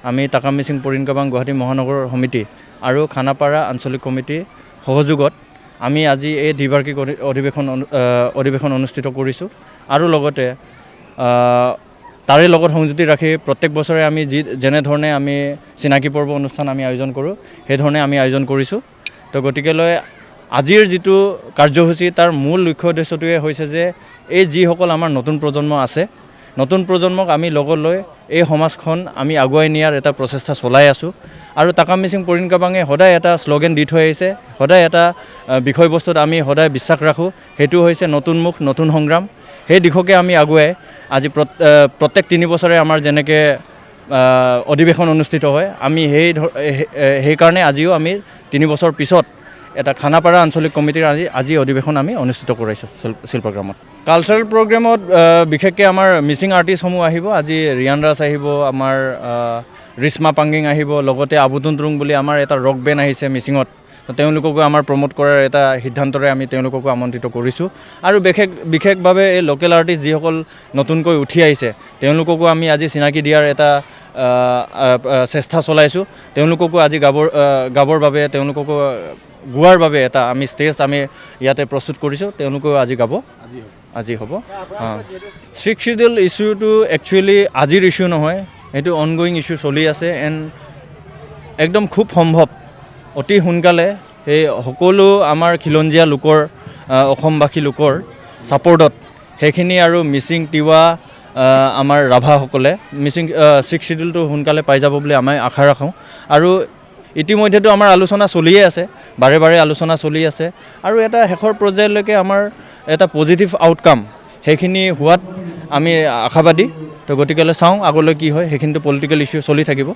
আমি টাকাম মিচিং পৰিণ কাবাং গুৱাহাটী মহানগৰ সমিতি আৰু খানাপাৰা আঞ্চলিক কমিটি সহযোগত আমি আজি এই দ্বিবাৰ্ষিক অধিৱেশন অনুষ্ঠিত কৰিছোঁ আৰু লগতে তাৰে লগত সংযুক্তি ৰাখি প্ৰত্যেক বছৰে আমি যেনেধৰণে আমি চিনাকি পৰ্ব অনুষ্ঠান আমি আয়োজন কৰোঁ সেইধৰণে আমি আয়োজন কৰিছোঁ। তো গতিকেলৈ আজিৰ যিটো কাৰ্যসূচী তাৰ মূল লক্ষ্য উদ্দেশ্যটোৱে হৈছে যে এই যিসকল আমাৰ নতুন প্ৰজন্ম আছে, নতুন প্ৰজন্মক আমি লগত লৈ এই সমাজখন আমি আগুৱাই নিয়াৰ এটা প্ৰচেষ্টা চলাই আছোঁ। আৰু টাকাম মিচিং পৰিণ কাবাঙে সদায় এটা শ্লোগান দি থৈ আহিছে, সদায় এটা বিষয়বস্তুত আমি সদায় বিশ্বাস ৰাখোঁ, সেইটো হৈছে নতুন মুখ নতুন সংগ্ৰাম। সেই দিশকে আমি আগুৱাই আজি প্ৰত্যেক 3 বছৰে আমাৰ যেনেকৈ অধিৱেশন অনুষ্ঠিত হয়, আমি সেইকাৰণে আজিও আমি 3 বছৰ পিছত এটা খানাপাৰা আঞ্চলিক কমিটিৰ আজি অধিৱেশন আমি অনুষ্ঠিত কৰাইছোঁ শিল্পগ্ৰামত। কালচাৰেল প্ৰগ্ৰেমত বিশেষকৈ আমাৰ মিচিং আৰ্টিষ্টসমূহ আহিব। আজি ৰিয়ান ৰাজ আহিব, আমাৰ ৰিশ্মা পাংগিং আহিব, লগতে আবুতুন বুলি আমাৰ এটা ৰক বেণ্ড আহিছে মিচিঙত। তেওঁলোককো আমাৰ প্ৰমোট কৰাৰ এটা সিদ্ধান্তৰে আমি তেওঁলোককো আমন্ত্ৰিত কৰিছোঁ। আৰু বিশেষভাৱে এই লোকেল আৰ্টিষ্ট যিসকল নতুনকৈ উঠি আহিছে তেওঁলোককো আমি আজি চিনাকি দিয়াৰ এটা চেষ্টা চলাইছোঁ। তেওঁলোককো আজি গাবৰ বাবে, তেওঁলোককো গোৱাৰ বাবে এটা আমি ষ্টেজ আমি ইয়াতে প্ৰস্তুত কৰিছোঁ। তেওঁলোকেও আজি গাব, আজি হ'ব। 6th শিডিউল ইছ্যুটো একচুৱেলি আজিৰ ইছ্যু নহয়, সেইটো অনগয়িং ইছ্যু চলি আছে। এণ্ড একদম খুব সম্ভৱ অতি সোনকালে সেই সকলো আমাৰ খিলঞ্জীয়া লোকৰ, অসমবাসী লোকৰ ছাপৰ্টত সেইখিনি আৰু মিচিং, তিৱা, আমাৰ ৰাভাসকলে মিচিং 6th শিডিউলটো সোনকালে পাই যাব বুলি আমি আশা ৰাখোঁ। আৰু ইতিমধ্যেতো আমাৰ আলোচনা চলিয়ে আছে, বাৰে বাৰে আলোচনা চলি আছে। আৰু এটা শেষৰ পৰ্যায়লৈকে আমাৰ এটা পজিটিভ আউটকাম সেইখিনি হোৱাত আমি আশাবাদী। তো গতিকেলৈ চাওঁ আগলৈ কি হয়, সেইখিনিতো পলিটিকেল ইছ্যু চলি থাকিব।